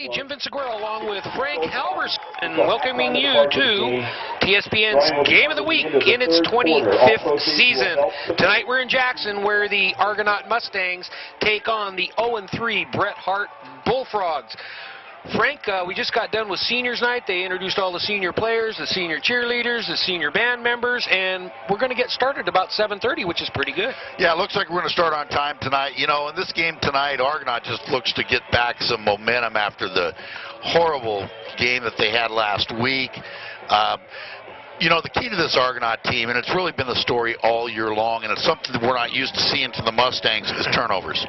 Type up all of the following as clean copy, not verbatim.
me, Jim Vinciguerra, along with Frank Halverson, welcoming you to TSPN's Game of the Week in its 25th season. Tonight we're in Jackson, where the Argonaut Mustangs take on the 0-3 Bret Hart Bullfrogs. Frank, we just got done with seniors night. They introduced all the senior players, the senior cheerleaders, the senior band members, and we're going to get started about 7:30, which is pretty good. Yeah, it looks like we're going to start on time tonight. You know, in this game tonight, Argonaut just looks to get back some momentum after the horrible game that they had last week. You know, the key to this Argonaut team, and it's really been the story all year long, and it's something that we're not used to seeing from the Mustangs, is turnovers.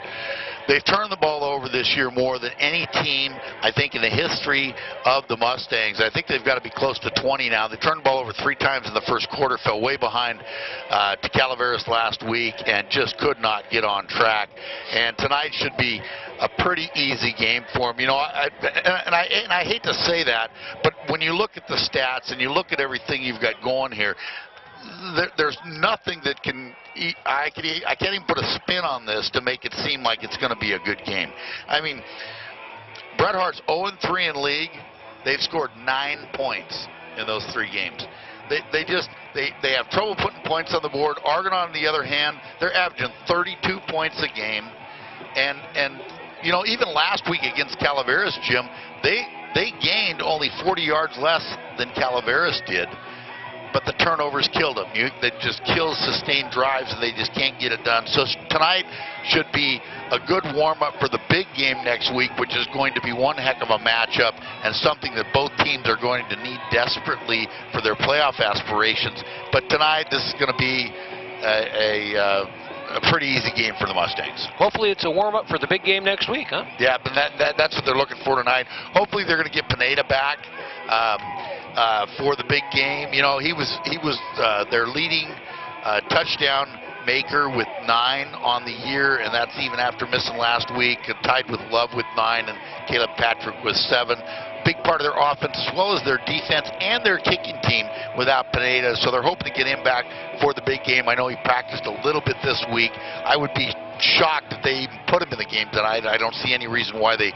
They've turned the ball over this year more than any team, I think, in the history of the Mustangs. I think they've got to be close to 20 now. They turned the ball over 3 times in the first quarter, fell way behind to Calaveras last week, and just could not get on track. And tonight should be a pretty easy game for them. You know, I hate to say that, but when you look at the stats and you look at everything you've got going here, there's nothing that can. I can't even put a spin on this to make it seem like it's going to be a good game. I mean, Bret Hart's 0-3 in league. They've scored 9 points in those 3 games. They have trouble putting points on the board. Argonaut, on the other hand, they're averaging 32 points a game, and you know, even last week against Calaveras, Jim, they gained only 40 yards less than Calaveras did. But the turnovers killed them. They just kill sustained drives, and they just can't get it done. So tonight should be a good warm-up for the big game next week, which is going to be one heck of a matchup and something that both teams are going to need desperately for their playoff aspirations. But tonight, this is going to be a pretty easy game for the Mustangs. Hopefully it's a warm-up for the big game next week, huh? Yeah, but that's what they're looking for tonight. Hopefully they're going to get Pineda back for the big game. You know, he was their leading touchdown maker with 9 on the year, and that's even after missing last week, tied with Love with 9, and Caleb Patrick with 7. Big part of their offense, as well as their defense and their kicking team without Pineda, so they're hoping to get him back for the big game. I know he practiced a little bit this week. I would be shocked if they even put him in the game tonight. I don't see any reason why they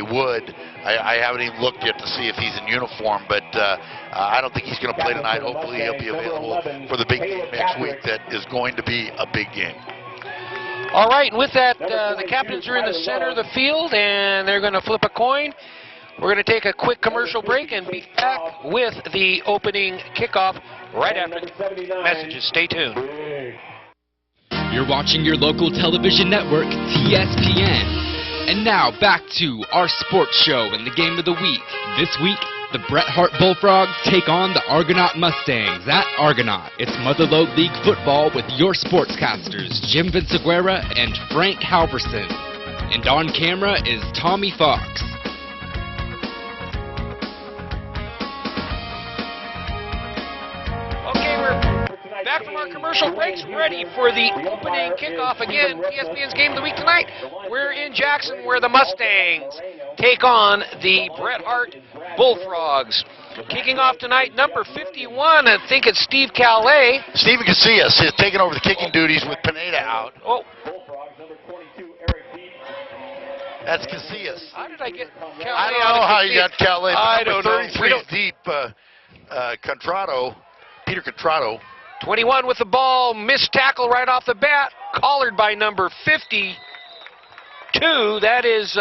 would. I haven't even looked yet to see if he's in uniform, but I don't think he's going to play tonight. Hopefully he'll be available for the big game next week. That is going to be a big game. All right, and with that, the captains are in the center of the field, and they're going to flip a coin. We're going to take a quick commercial break and be back with the opening kickoff right after the messages. Stay tuned. You're watching your local television network, TSPN. And now back to our sports show and the game of the week. This week, the Bret Hart Bullfrogs take on the Argonaut Mustangs at Argonaut. It's Motherlode League football with your sportscasters, Jim Vinciguerra and Frank Halverson. And on camera is Tommy Fox. Back from our commercial breaks, ready for the opening kickoff again. TSPN's Game of the Week tonight. We're in Jackson, where the Mustangs take on the Bret Hart Bullfrogs. Kicking off tonight, number 51, I think it's Steve Calais. Steven Casillas is taking over the kicking duties with Pineda out. Oh. That's Casillas. How did I get Calais? I don't know how you got Calais. I don't know. 33 deep, Peter Contrato. 21 with the ball, missed tackle right off the bat, collared by number 52. That is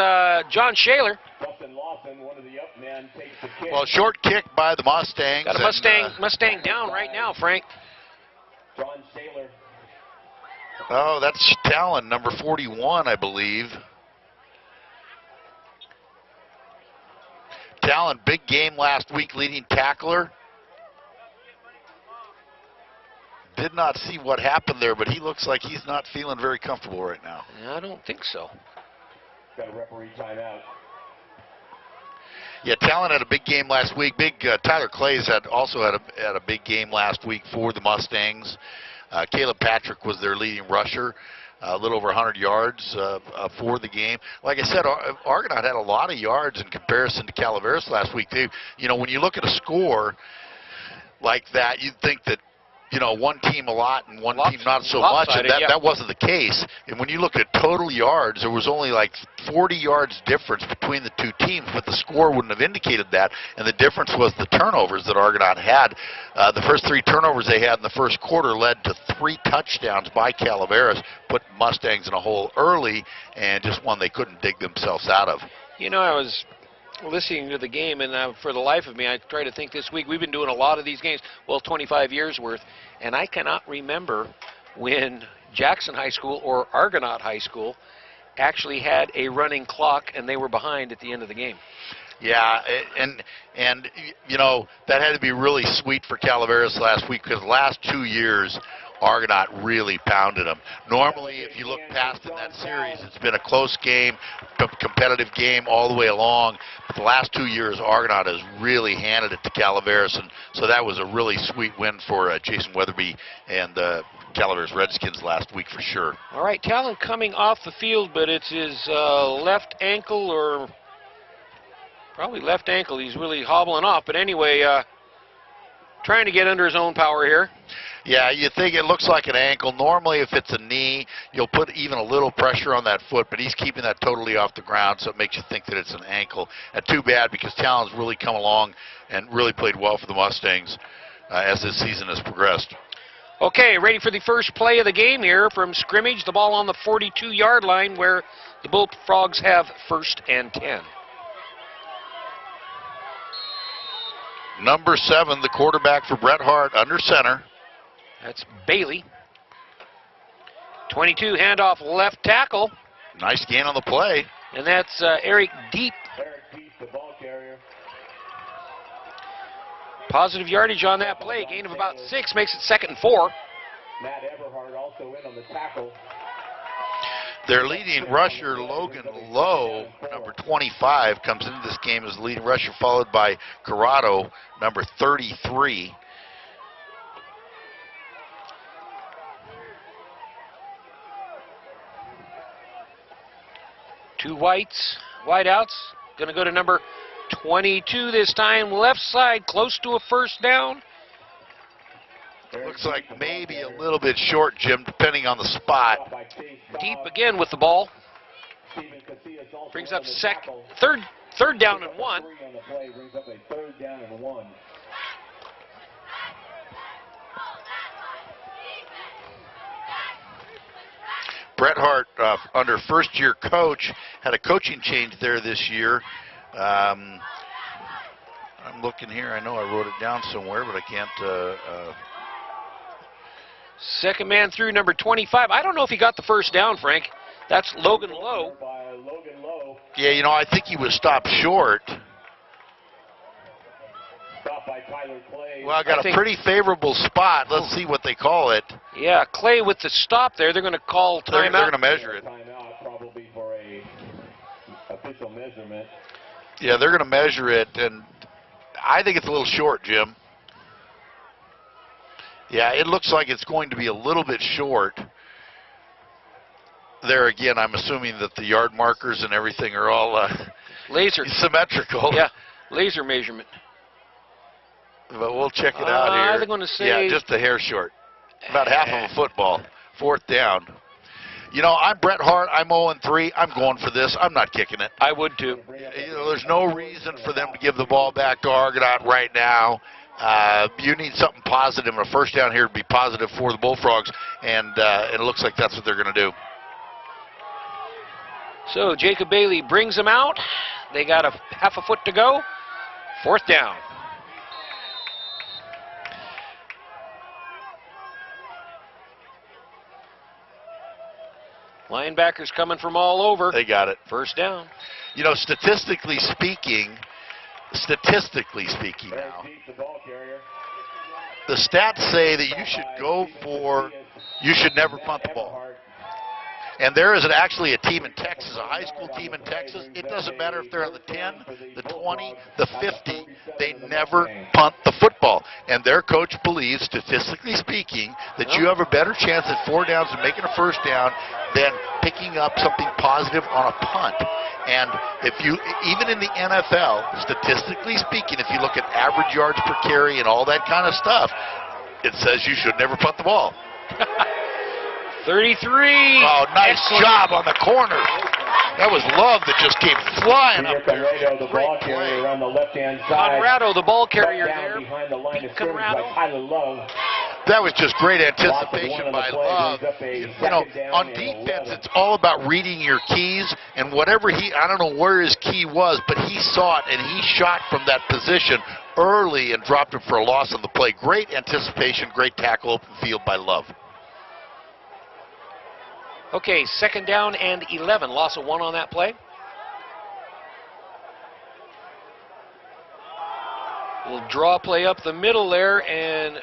John Shaler. Well, short kick by the Mustangs. Got a Mustang down right now, Frank. Oh, that's Talon, number 41, I believe. Talon, big game last week, leading tackler. Did not see what happened there, but he looks like he's not feeling very comfortable right now. I don't think so. Got a referee timeout. Yeah, Talon had a big game last week. Tyler Clays also had a big game last week for the Mustangs. Caleb Patrick was their leading rusher, a little over 100 yards for the game. Like I said, Argonaut had a lot of yards in comparison to Calaveras last week. You know, when you look at a score like that, you'd think that one team a lot and one team not so much, and that wasn't the case. And when you look at total yards, there was only like 40 yards difference between the two teams, but the score wouldn't have indicated that. And the difference was the turnovers that Argonaut had. The first 3 turnovers they had in the first quarter led to 3 touchdowns by Calaveras, put Mustangs in a hole early, and just one they couldn't dig themselves out of. I was listening to the game, and for the life of me, I try to think this week. We've been doing a lot of these games, 25 years worth, and I cannot remember when Jackson High School or Argonaut High School actually had a running clock and they were behind at the end of the game. Yeah, and that had to be really sweet for Calaveras last week, because the last 2 years Argonaut really pounded them. Normally, if you look past in that series, it's been a close game, competitive game all the way along. But the last 2 years, Argonaut has really handed it to Calaveras, and so that was a really sweet win for Jason Weatherby and the Calaveras Redskins last week for sure. All right, Talon coming off the field, but it's his left ankle, or probably left ankle. He's really hobbling off, but anyway, trying to get under his own power here. Yeah, you think it looks like an ankle. Normally, if it's a knee, you'll put even a little pressure on that foot, but he's keeping that totally off the ground, so it makes you think that it's an ankle. And too bad, because Talon's really come along and really played well for the Mustangs as this season has progressed. Okay, ready for the first play of the game here from scrimmage. The ball on the 42-yard line, where the Bullfrogs have 1st and 10. Number 7, the quarterback for Bret Hart, under center. That's Bailey. 22, handoff left tackle. Nice gain on the play. And that's Eric Deep. Eric Deep, the ball carrier. Positive yardage on that play. Gain of about 6, makes it 2nd and 4. Matt Everhart also in on the tackle. Their leading rusher, Logan Lowe, number 25, comes into this game as the leading rusher, followed by Corrado, number 33. Two wideouts. Going to go to number 22 this time. Left side, close to a 1st down. Looks like maybe a little bit short, Jim, depending on the spot. Deep again with the ball. Brings up third down and 1. Bret Hart, under first-year coach, had a coaching change there this year. I'm looking here. I know I wrote it down somewhere, but I can't. Second man through, number 25. I don't know if he got the 1st down, Frank. That's Logan Lowe. Yeah, I think he was stopped short. Well, I got a pretty favorable spot. Let's see what they call it. Yeah, Clay with the stop there. They're going to call timeout. They're going to measure it. Timeout, probably for a official measurement. Yeah, they're going to measure it, and I think it's a little short, Jim. Yeah, it looks like it's going to be a little bit short. There again, I'm assuming that the yard markers and everything are all laser symmetrical. Yeah, laser measurement. But we'll check it out here. I'm going to say, yeah, just a hair short. About half of a football. 4th down. I'm Bret Hart. I'm 0-3. I'm going for this. I'm not kicking it. I would too. There's no reason for them to give the ball back to Argonaut right now. You need something positive, and a 1st down here to be positive for the Bullfrogs, and it looks like that's what they're going to do. So Jacob Bailey brings them out. They got a half a foot to go. 4th down. Linebackers coming from all over. They got it. 1st down. Statistically speaking now, the stats say that you should never punt the ball. And there is actually a team in Texas, a high school team in Texas. It doesn't matter if they're on the 10, the 20, the 50. They never punt the football. And their coach believes, statistically speaking, that you have a better chance at 4 downs and making a 1st down than picking up something positive on a punt. And even in the NFL, statistically speaking, if you look at average yards per carry and all that kind of stuff, it says you should never punt the ball. 33. Oh, nice Excellent job on the corner. That was Love that just came flying up there. Conrado, the ball carrier on the left-hand side. Conrado, the ball carrier Brought down there. behind the line of Beat scrimmage by Conrado. Tyler Love. That was just great Loss of anticipation one on the by play, Love. brings up a You know, second down on and defense, 11. it's all about reading your keys, and whatever I don't know where his key was, but he saw it, and he shot from that position early and dropped it for a loss on the play. Great anticipation, great tackle, open field by Love. Okay, 2nd down and 11. Loss of 1 on that play. We'll draw play up the middle there, and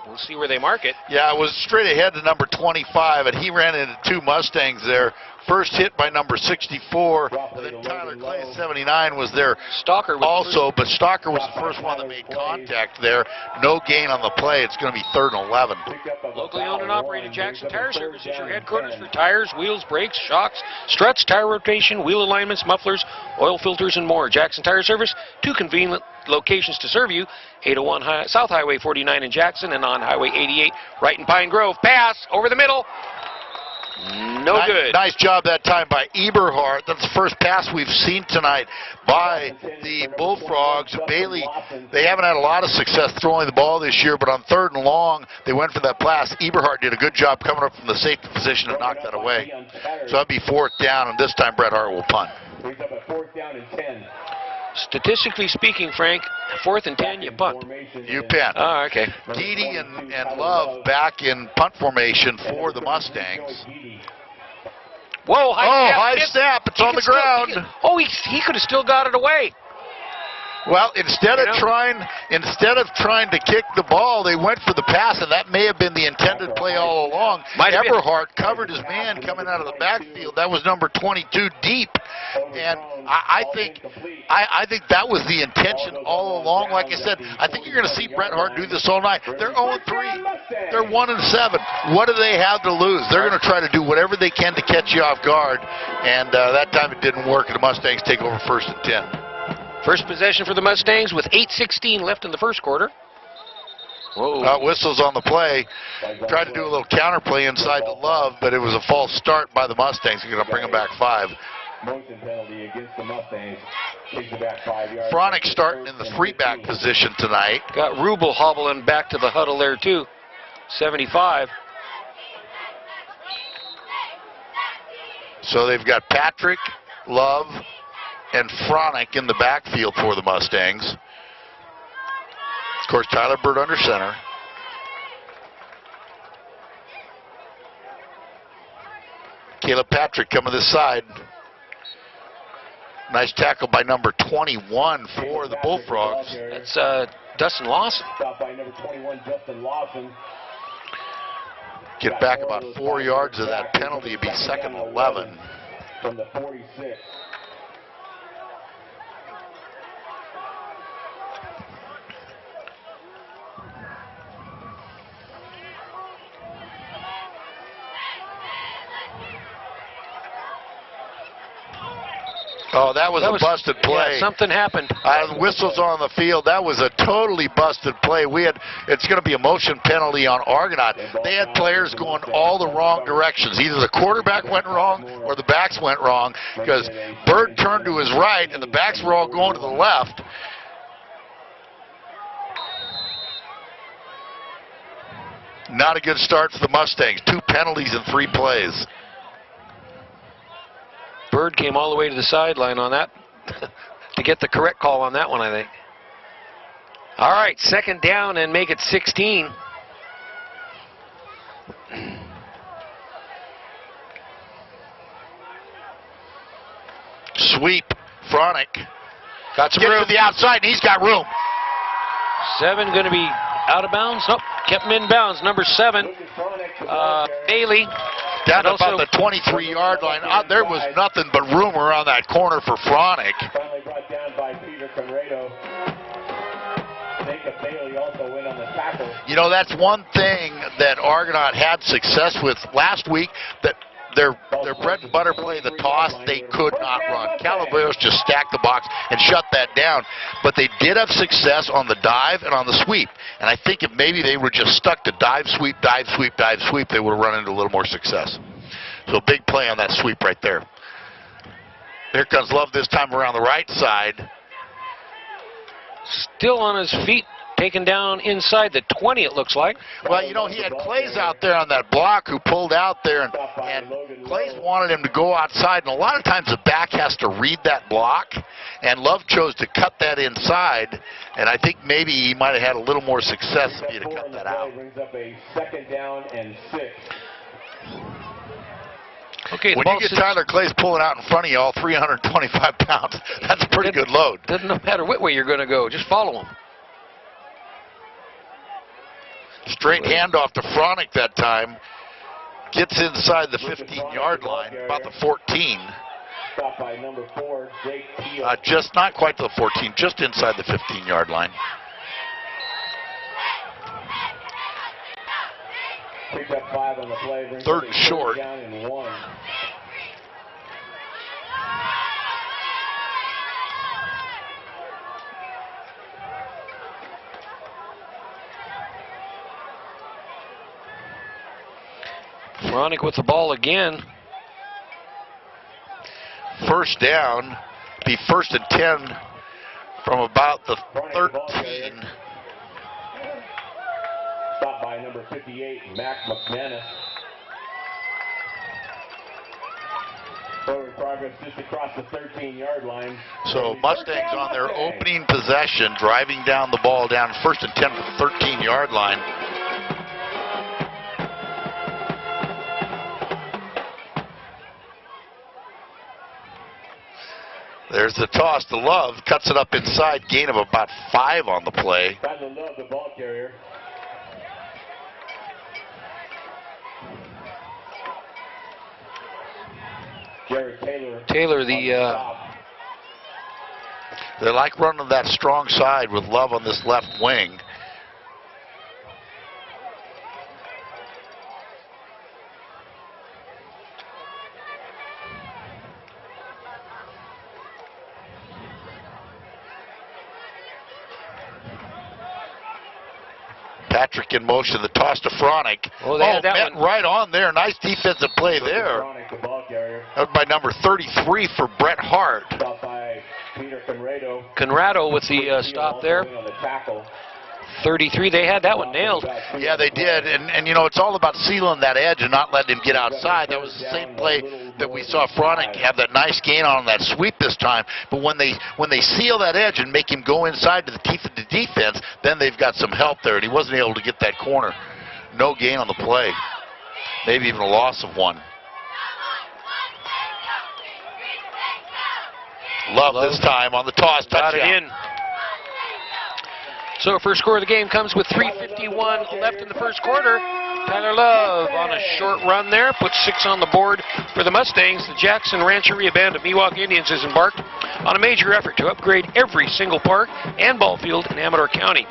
we'll see where they mark it. Yeah, it was straight ahead to number 25, and he ran into 2 Mustangs there. First hit by number 64, and then Tyler Clay, 79, was there Stalker was also, but Stalker was the first one that made contact there. No gain on the play. It's going to be 3rd and 11. locally owned and operated Jackson Tire Service is your headquarters for tires, wheels, brakes, shocks, struts, tire rotation, wheel alignments, mufflers, oil filters, and more. Jackson Tire Service, 2 convenient locations to serve you. 801 South Highway 49 in Jackson and on Highway 88 right in Pine Grove. Pass over the middle. No good. Nice job that time by Eberhardt. That's the first pass we've seen tonight by the Bullfrogs. Bailey, they haven't had a lot of success throwing the ball this year, but on 3rd and long, they went for that pass. Eberhardt did a good job coming up from the safety position and knocked that away. So that'd be 4th down, and this time Bret Hart will punt. Brings up a 4th down and 10. Statistically speaking, Frank, 4th and 10, you punt. You punt. Oh, okay. Dede and Love back in punt formation for the Mustangs. Whoa, high snap. It's on the ground. He could have still got it away. Well, instead of trying to kick the ball, they went for the pass, and that may have been the intended play all along. Eberhardt covered his man coming out of the backfield. That was number 22 deep, and I think that was the intention all along. Like I said, I think you're going to see Bret Hart do this all night. They're 0-3. They're 1-7. What do they have to lose? They're going to try to do whatever they can to catch you off guard, and that time it didn't work, and the Mustangs take over 1st and 10. First possession for the Mustangs with 8:16 left in the first quarter. Whoa. Whistles on the play. Tried to do a little counter play inside to Love, but it was a false start by the Mustangs. They're going to bring them back 5. Motion penalty against the Mustangs. Takes it back 5 yards. Fronick starting in the free back position tonight. Got Rubel hobbling back to the huddle there too. 75. So they've got Patrick, Love, and Fronick in the backfield for the Mustangs. Of course, Tyler Bird under center. Caleb Patrick coming this side. Nice tackle by number 21 for the Bullfrogs. That's Dustin Lawson. Stopped by number 21, Justin Lawson. Get back about 4 yards of that penalty. It'd be 2nd and 11. From the 46. Oh, that was a busted play. Yeah, something happened. Whistles on the field. That was a totally busted play. It's going to be a motion penalty on Argonaut. They had players going all the wrong directions. Either the quarterback went wrong or the backs went wrong, because Bird turned to his right and the backs were all going to the left. Not a good start for the Mustangs. 2 penalties in 3 plays. Bird came all the way to the sideline on that to get the correct call on that one, I think. All right, 2nd down and make it 16. Sweep. Fronick Got some gets room. to the outside, and he's got room. 7 going to be out of bounds. Nope, kept him in bounds. Number 7, Bailey. Down about the 23-yard line. There was nothing but room around that corner for Fronick. Finally brought down by Peter Conrado. Jacob Bailey also went on the tackle. You know, that's one thing that Argonaut had success with last week, that their bread and butter play, the toss, they could not run. Calaveras just stacked the box and shut that down. But they did have success on the dive and on the sweep. And I think if maybe they were just stuck to dive, sweep, dive, sweep, dive, sweep, they would have run into a little more success. So big play on that sweep right there. Here comes Love this time around the right side. Still on his feet, taken down inside the 20, it looks like. Well, you know, he had Clays out there on that block who pulled out there, and Clays wanted him to go outside, and a lot of times the back has to read that block, and Love chose to cut that inside, and I think maybe he might have had a little more success if he had cut that out. Brings up a 2nd down and 6. Okay, when you get Tyler Clays pulling out in front of you, all 325 pounds, that's a pretty good load. Doesn't matter what way you're going to go, just follow him. Straight handoff to Fronick that time. Gets inside the 15-yard line, about the 14. Stopped by number 4, Jake Teal. Just not quite to the 14, just inside the 15-yard line. Picked up 5 on the play. 3rd and short. Down in 1. Fronick with the ball again. 1st down, be 1st and 10 from about the 13. Stopped by number 58, Mac McManus. Forward progress just across the 13-yard line. So Mustangs on their opening possession, driving down the ball down 1st and 10 from the 13-yard line. There's the toss to Love, cuts it up inside, gain of about 5 on the play. Tyler Love, the ball carrier. Jared Taylor, they like running that strong side with Love on this left wing. Patrick in motion, the toss to Fronick. Oh, they had that one right on there. Nice defensive play there. Fronick, the ball carrier. That was by number 33 for Bret Hart. Stopped by Peter Conrado. Conrado with the stop there. On the tackle. 33, they had that one nailed. Yeah, they did, and you know, it's all about sealing that edge and not letting him get outside. That was the same play that we saw Fronick have that nice gain on that sweep this time. But when they seal that edge and make him go inside to the teeth of the defense, then they've got some help there, and he wasn't able to get that corner. No gain on the play, maybe even a loss of 1. Love this time on the toss, got it touchdown. in. So first score of the game comes with 3:51 left in the first quarter. Tyler Love on a short run there, puts 6 on the board for the Mustangs. The Jackson Rancheria Band of Miwok Indians has embarked on a major effort to upgrade every single park and ball field in Amador County.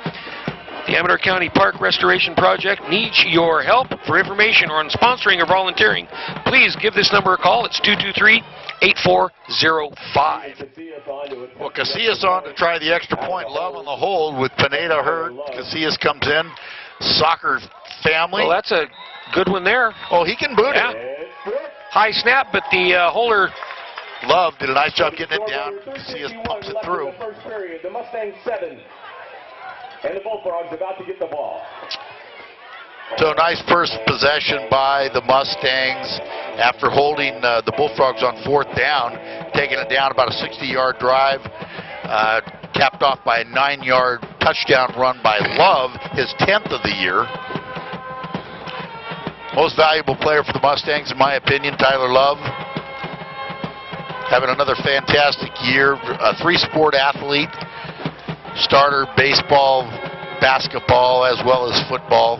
The Amador County Park Restoration Project needs your help. For information or on sponsoring or volunteering, please give this number a call. It's 223-8405. Well, Casillas on to try the extra point. Love on the hold with Pineda hurt. Casillas comes in. Soccer family. Well, that's a good one there. Oh, he can boot it. High snap, but the holder. Love did a nice job getting it down. Casillas pumps it through. The first period, the Mustangs 7. And the Bullfrogs about to get the ball. So nice first possession by the Mustangs after holding the Bullfrogs on 4th down, taking it down about a 60-yard drive, capped off by a 9-yard touchdown run by Love, his 10th of the year. Most valuable player for the Mustangs, in my opinion, Tyler Love. Having another fantastic year, a 3-sport athlete. Starter, baseball, basketball, as well as football.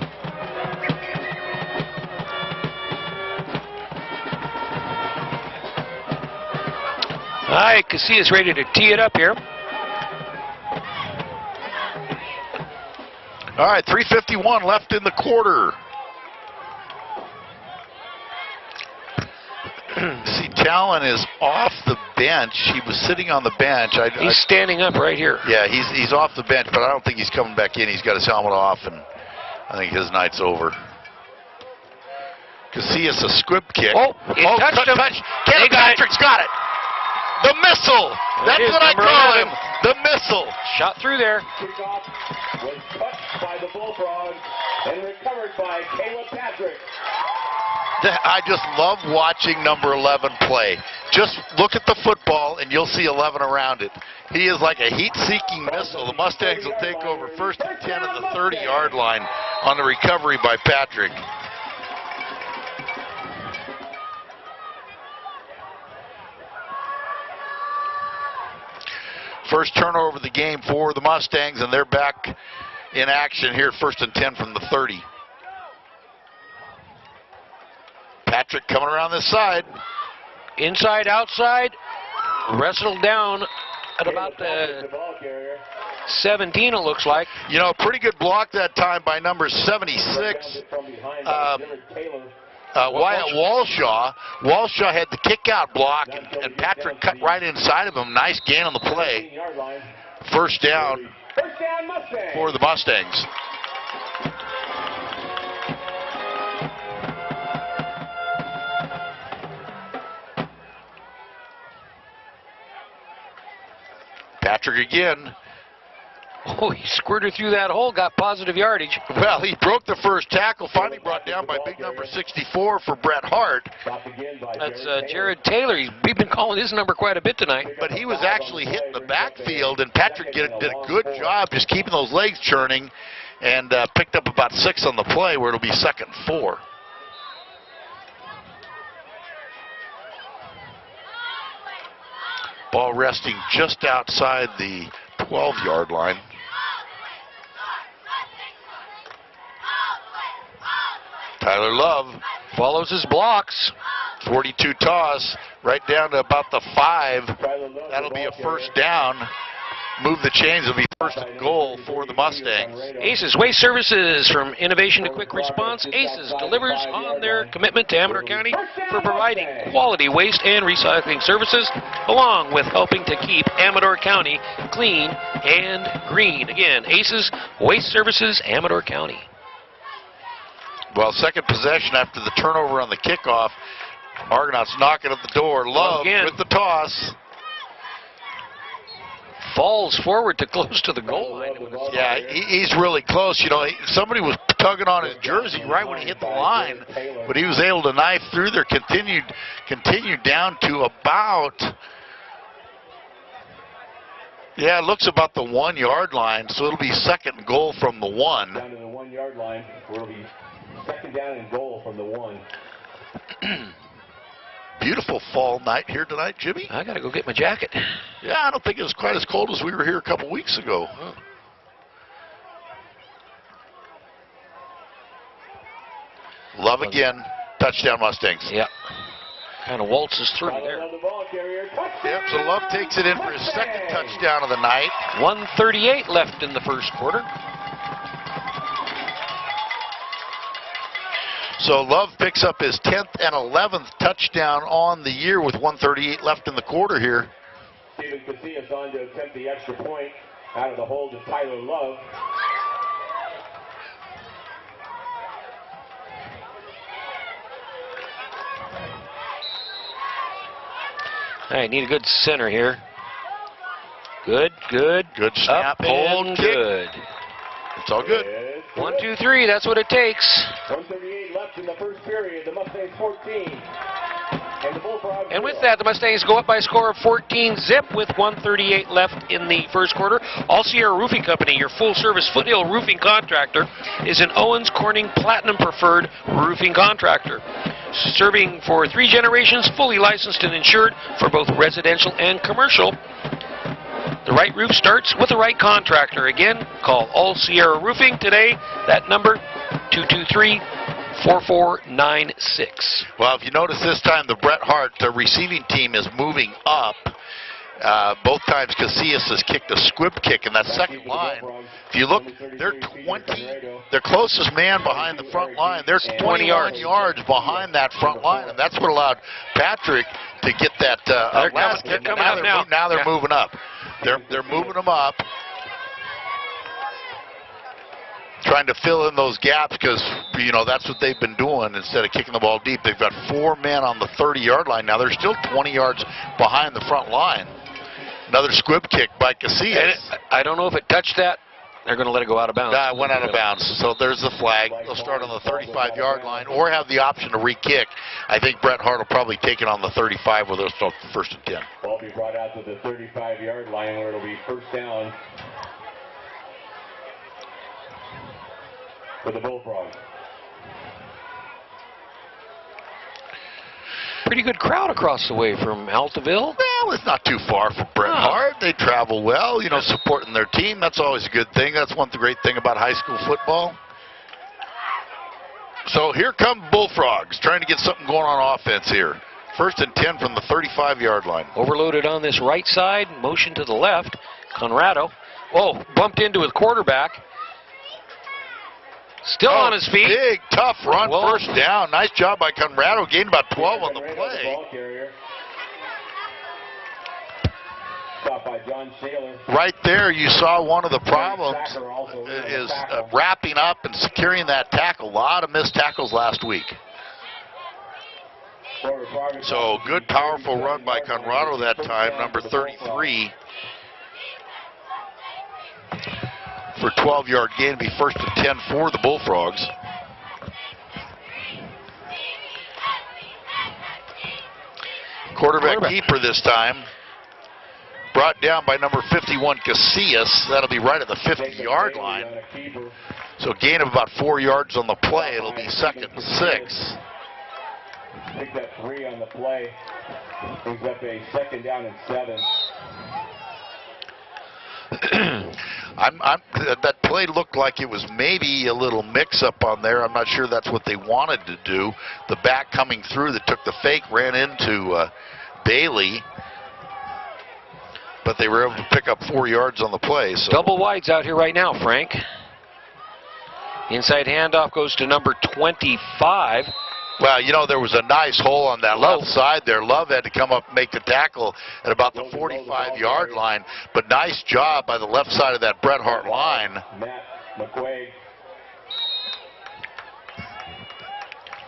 All right, Casillas ready to tee it up here. All right, 3:51 left in the quarter. See, Talon is off the bench. He was sitting on the bench. He's standing up right here. Yeah, he's off the bench, but I don't think he's coming back in. He's got his helmet off, and I think his night's over. Casillas a squib kick. Oh, it touched him. Kevin Patrick's got it. The missile. That's what I call him. The missile. Shot through there. Kickoff was touched by the Bullfrogs and recovered by Caleb Patrick. I just love watching number 11 play. Just look at the football, and you'll see 11 around it. He is like a heat-seeking missile. The Mustangs will take over first and 10 at the 30-yard line on the recovery by Patrick. First turnover of the game for the Mustangs, and they're back in action here, first and 10 from the 30. Patrick coming around this side. Inside, outside, wrestled down at about the 17, it looks like. You know, pretty good block that time by number 76. Wyatt Walshaw. Walshaw had the kick-out block, and Patrick cut right inside of him. Nice gain on the play. First down for the Mustangs. Patrick again. Oh, he squirted through that hole, got positive yardage. Well, he broke the first tackle, finally brought down by big number 64 for Bret Hart. That's Jared Taylor. We've been calling his number quite a bit tonight. But he was actually hitting the backfield, and Patrick did a good job just keeping those legs churning, and picked up about 6 on the play, where it'll be 2nd and 4. Ball resting just outside the 12-yard line. Tyler Love follows his blocks. 42 toss right down to about the 5. That'll be a first down. Move the chains. It'll be first and goal for the Mustangs. Aces Waste Services, from innovation to quick response. Aces delivers on their commitment to Amador County for providing quality waste and recycling services, along with helping to keep Amador County clean and green. Again, Aces Waste Services, Amador County. Well, second possession after the turnover on the kickoff. Argonauts knocking at the door. Love with the toss. Falls forward to close to the goal line. Yeah, he's really close. You know, somebody was tugging on his jersey right when he hit the line, but he was able to knife through there. Continued down to about, yeah, it looks about the 1-yard line, so it'll be 2nd and goal from the 1. Down to the 1-yard line, where it'll be 2nd down and goal from the 1. Beautiful fall night here tonight, Jimmy. I got to go get my jacket. Yeah, I don't think it was quite as cold as we were here a couple weeks ago. Huh. Love again. Touchdown Mustangs. Yeah. Kind of waltzes through there. Yep, so Love takes it in for his 2nd touchdown of the night. 1:38 left in the first quarter. So Love picks up his 10th and 11th touchdown on the year with 1:38 left in the quarter here. Steven Casillas on to attempt the extra point out of the hold of Tyler Love. I need a good center here. Good. Good snap, Up hold, and kick. good. It's all good. 1, 2, 3, that's what it takes. 1:38 left in the first period. The Mustangs 14. And the Bullfrogs. And with that, the Mustangs go up by a score of 14-zip with 1:38 left in the first quarter. All Sierra Roofing Company, your full-service foothill roofing contractor, is an Owens Corning Platinum Preferred roofing contractor. Serving for 3 generations, fully licensed and insured for both residential and commercial. The right roof starts with the right contractor. Again, call All Sierra Roofing today. That number, 223-4496. Well, if you notice this time, the Bret Hart receiving team is moving up. Both times Casillas has kicked a squib kick in that second line. If you look, they're 20, their closest man behind the front line, they're 21 yards behind that front line, and that's what allowed Patrick to get that last kick. Now they're moving up. They're moving them up, trying to fill in those gaps because, you know, that's what they've been doing instead of kicking the ball deep. They've got 4 men on the 30-yard line. Now they're still 20 yards behind the front line. Another squib kick by Casillas. I don't know if it touched that. They're going to let it go out of bounds. It went out of bounds. So there's the flag. They'll start on the 35-yard line or have the option to re-kick. I think Bret Hart will probably take it on the 35 where they'll start first and 10. Ball be brought out to the 35-yard line where it'll be first down for the Bullfrogs. Pretty good crowd across the way from Altaville. Well, it's not too far from Bret Hart. They travel well, you know, supporting their team. That's always a good thing. That's one great thing about high school football. So here come Bullfrogs trying to get something going on offense here. First and 10 from the 35-yard line. Overloaded on this right side, motion to the left. Conrado, bumped into his quarterback. Still on his feet. Big, tough run, first down. Nice job by Conrado. Gained about 12 on the play. Right there, you saw one of the problems is wrapping up and securing that tackle. A lot of missed tackles last week. So good, powerful run by Conrado that time, number 33. For 12-yard gain, be first and 10 for the Bullfrogs. Quarterback keeper this time. Brought down by number 51, Casillas. That'll be right at the 50-yard line. So gain of about 4 yards on the play. It'll be second and 6. Picked up 3 on the play. Brings up a second down and 7. That play looked like it was maybe a little mix-up on there. I'm not sure that's what they wanted to do. The back coming through that took the fake ran into Bailey, but they were able to pick up 4 yards on the play. So. Double wides out here right now, Frank. Inside handoff goes to number 25. Well, you know, there was a nice hole on that left side there. Love had to come up and make the tackle at about the 45-yard line. But nice job by the left side of that Bret Hart line. Matt McQuaig.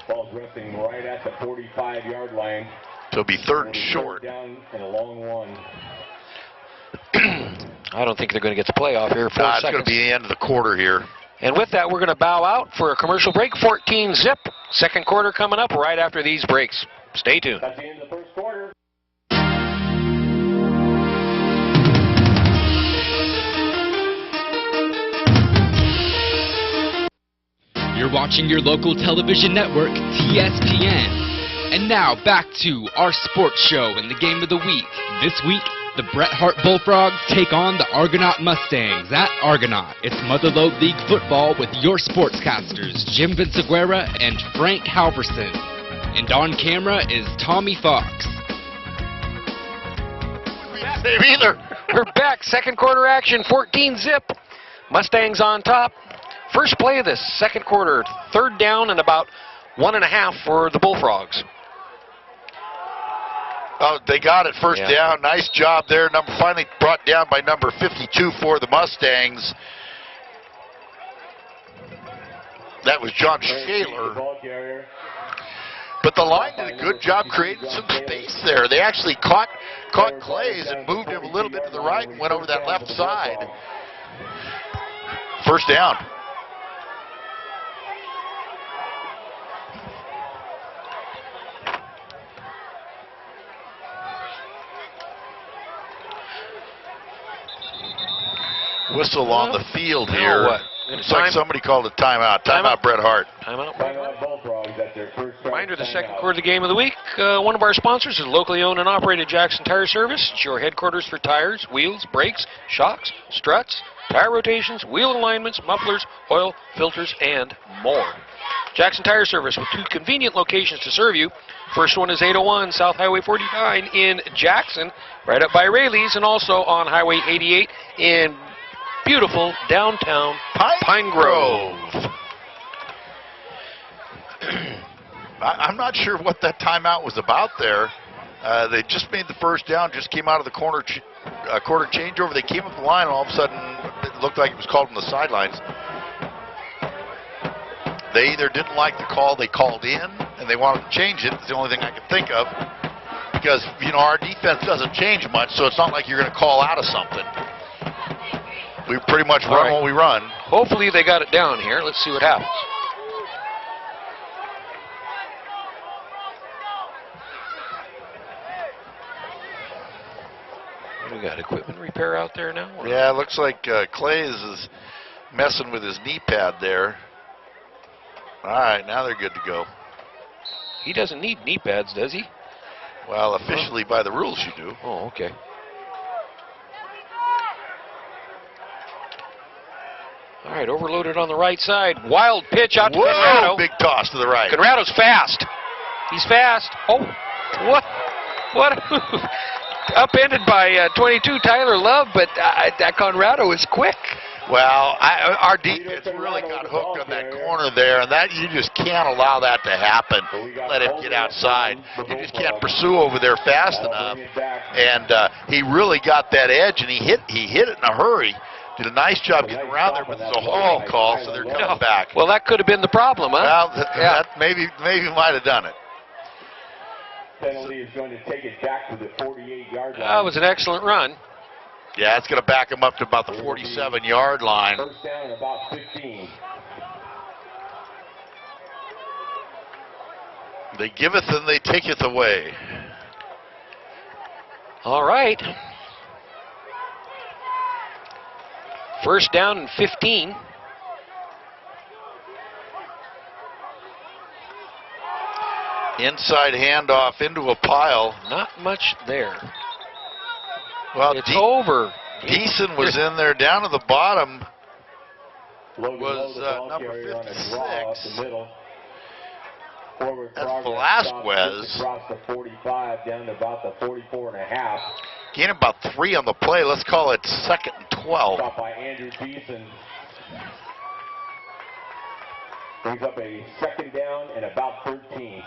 Ball's resting right at the 45-yard line. So it'll be third and short. Down and a long one. I don't think they're going to get the play off here. 4 seconds. It's going to be the end of the quarter here. And with that, we're going to bow out for a commercial break. 14-zip. Second quarter coming up right after these breaks. Stay tuned. That's the end of the first quarter. You're watching your local television network, TSPN. And now back to our sports show and the game of the week. This week, the Bret Hart Bullfrogs take on the Argonaut Mustangs at Argonaut. It's Motherlode League football with your sportscasters, Jim Vinciguerra and Frank Halverson. And on camera is Tommy Fox. We're back. Second quarter action, 14-zip. Mustangs on top. First play of this second quarter. Third down and about 1.5 for the Bullfrogs. Oh, they got it first down. Nice job there. Finally brought down by number 52 for the Mustangs. That was John Shaler. But the line did a good job creating some space there. They actually caught Clays and moved him a little bit to the right and went over that left side. First down. Whistle on the field here. It's like somebody called a timeout. Timeout, Bret Hart. Timeout, Bret Hart. Reminder, the second quarter of the game of the week. One of our sponsors is locally owned and operated Jackson Tire Service. It's your headquarters for tires, wheels, brakes, shocks, struts, tire rotations, wheel alignments, mufflers, oil, filters, and more. Jackson Tire Service with 2 convenient locations to serve you. First one is 801 South Highway 49 in Jackson, right up by Rayleigh's, and also on Highway 88 in beautiful downtown Pine Grove. I'm not sure what that timeout was about there. They just made the first down, just came out of the quarter changeover. They came up the line, and all of a sudden it looked like it was called on the sidelines. They either didn't like the call they called in, and they wanted to change it. It's the only thing I can think of. Because, you know, our defense doesn't change much, so it's not like you're going to call out of something. We pretty much run what we run. Hopefully they got it down here. Let's see what happens. We got equipment repair out there now? Yeah, it looks like Clay is messing with his knee pad there. All right, now they're good to go. He doesn't need knee pads, does he? Well, officially by the rules you do. Oh, okay. All right, overloaded on the right side. Wild pitch out to Conrado. Big toss to the right. Conrado's fast. He's fast. Oh, what? Upended by 22 Tyler Love, but Conrado is quick. Well, our defense really got hooked on that corner there, and that you just can't allow that to happen. Let him get outside. You just can't pursue over there fast enough. And he really got that edge, and he hit it in a hurry. Did a nice job getting around there, but there's a holding call, so they're coming back. Well, that could have been the problem, huh? Well, that maybe might have done it. Penalty is going to take it back to the 48-yard line. That was an excellent run. Yeah, it's going to back him up to about the 47-yard line. First down and about 15. They giveth and they taketh away. All right. First down and 15. Inside handoff into a pile. Not much there. Well, it's over. Deason was in there. Down to the bottom Logan was number 56. That's Velasquez. Across the 45 down to about the 44.5. Gain about 3 on the play. Let's call it 2nd and 12. Shot by Andrew Deason. Brings up a 2nd down and about 13.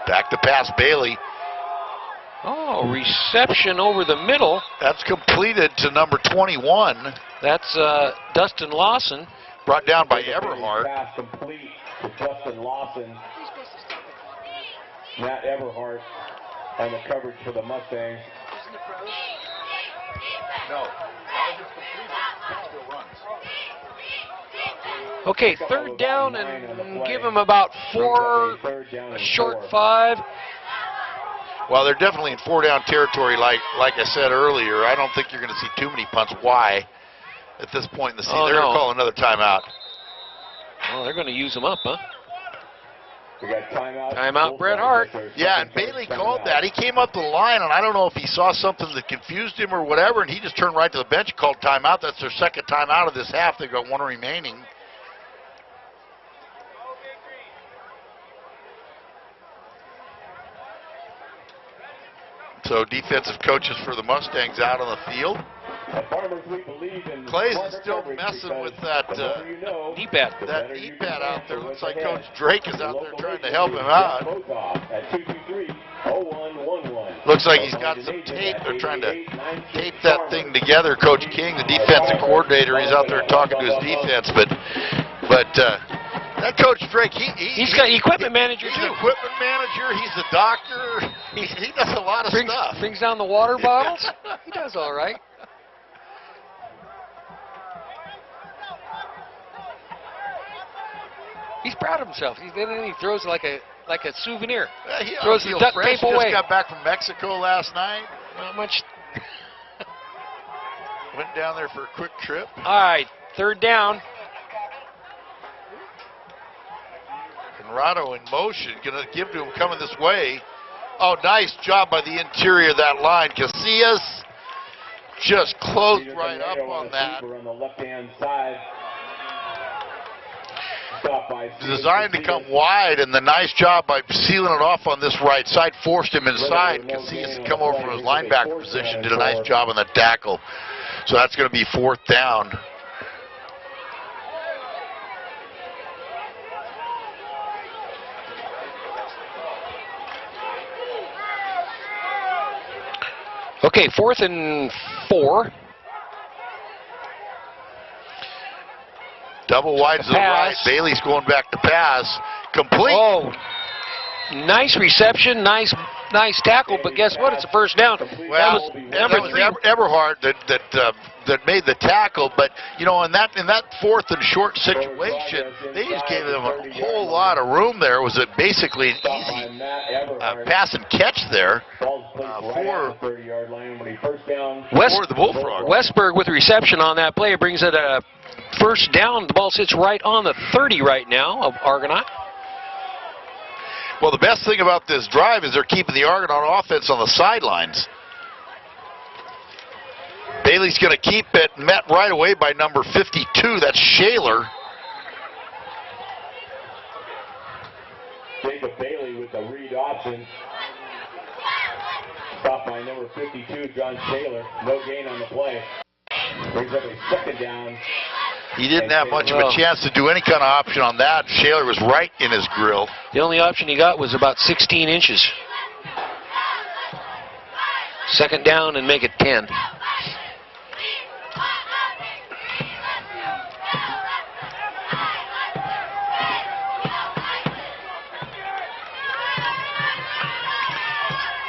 Back to pass Bailey. Oh, reception over the middle. That's completed to number 21. That's Dustin Lawson. Brought down by Everhart. Pass complete to Dustin Lawson. Matt Everhart on the coverage for the Mustangs. No. Okay, 3rd down and give him about 4, a short 5. Well, they're definitely in 4-down territory, like I said earlier. I don't think you're going to see too many punts. Why? At this point in the season, they're going to call another timeout. Well, they're going to use them up, huh? We got timeout. Timeout, Bret Hart. Yeah, and Bailey called that. He came up the line, and I don't know if he saw something that confused him or whatever, and he just turned right to the bench and called timeout. That's their 2nd timeout of this half. They've got 1 remaining. So defensive coaches for the Mustangs out on the field. Clay's still messing with that knee pad. That knee pad out there. Looks like Coach Drake is out there trying to help him out. Looks like he's got some tape. They're trying to tape that thing together. Coach King, the defensive coordinator, he's out there talking to his defense. But that Coach Drake, he's got equipment manager he's too. He's equipment manager. He's a doctor. He does a lot of stuff. Brings down the water bottles. He does all right. He's proud of himself. He throws like a souvenir. He throws the duct tape away. Just got back from Mexico last night. Not much. Went down there for a quick trip. All right, 3rd down. Conrado in motion, going to give to him coming this way. Oh, nice job by the interior of that line. Casillas just closed right up on that. On the left-hand side. Designed to come wide, and the nice job by sealing it off on this right side forced him inside. Casillas had come over from his linebacker position, did a nice job on the tackle. So that's going to be 4th down. Okay, 4th and 4. Double wide to the right. Bailey's going back to pass. Complete. Oh, nice reception, nice tackle, but guess what? It's a first down. Well, that was Eberhard that made the tackle, but you know, in that 4th and short situation, they just gave them a whole lot of room there. It was basically an easy pass and catch there for the Bullfrogs. Westberg with the reception on that play brings it a first down. The ball sits right on the 30 right now of Argonaut. Well, the best thing about this drive is they're keeping the Argonaut offense on the sidelines. Bailey's going to keep it, met right away by number 52. That's Shaler. Jacob Bailey with the read option. Stopped by number 52, John Shaler. No gain on the play. Brings up a 2nd down. He didn't have much of a chance to do any kind of option on that. Shaler was right in his grill. The only option he got was about 16 inches. 2nd down and make it 10.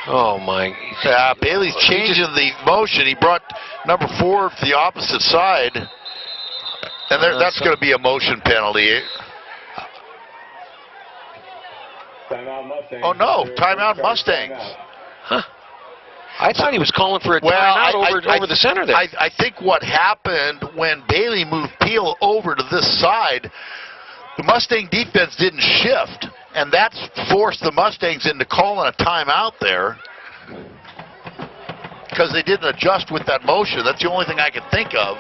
Oh my. Bailey's changing the motion. He brought number 4 to the opposite side. And that's going to be a motion penalty. Oh no, timeout Mustangs. Huh. I thought he was calling for a timeout over the center there. I think what happened when Bailey moved Peel over to this side, the Mustang defense didn't shift, and that's forced the Mustangs into calling a timeout there because they didn't adjust with that motion. That's the only thing I can think of.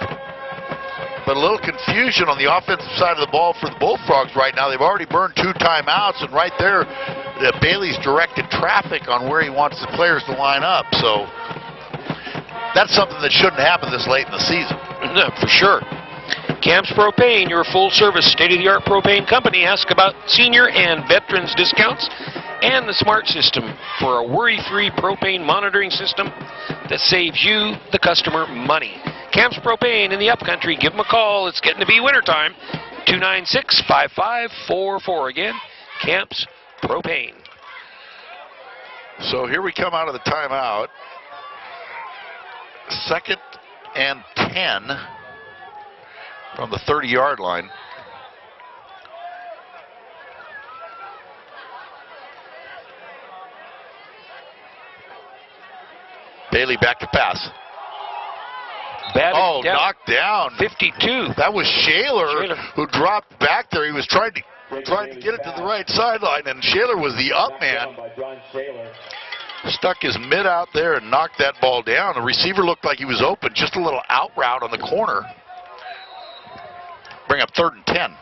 But a little confusion on the offensive side of the ball for the Bullfrogs right now. They've already burned 2 timeouts, and right there, Bailey's directed traffic on where he wants the players to line up. So that's something that shouldn't happen this late in the season. No, for sure. Camps Propane, your full-service, state-of-the-art propane company. Ask about senior and veterans discounts and the smart system for a worry-free propane monitoring system that saves you, the customer, money. Camps Propane in the upcountry. Give them a call. It's getting to be wintertime. 296-5544. Again, Camps Propane. So here we come out of the timeout. 2nd and 10 from the 30-yard line. Bailey back to pass. Batted down. Knocked down. 52. That was Shaler who dropped back there. He was trying to get it to the right sideline, and Shaler was the up man. Stuck his mid out there and knocked that ball down. The receiver looked like he was open. Just a little out route on the corner. Bring up 3rd and 10.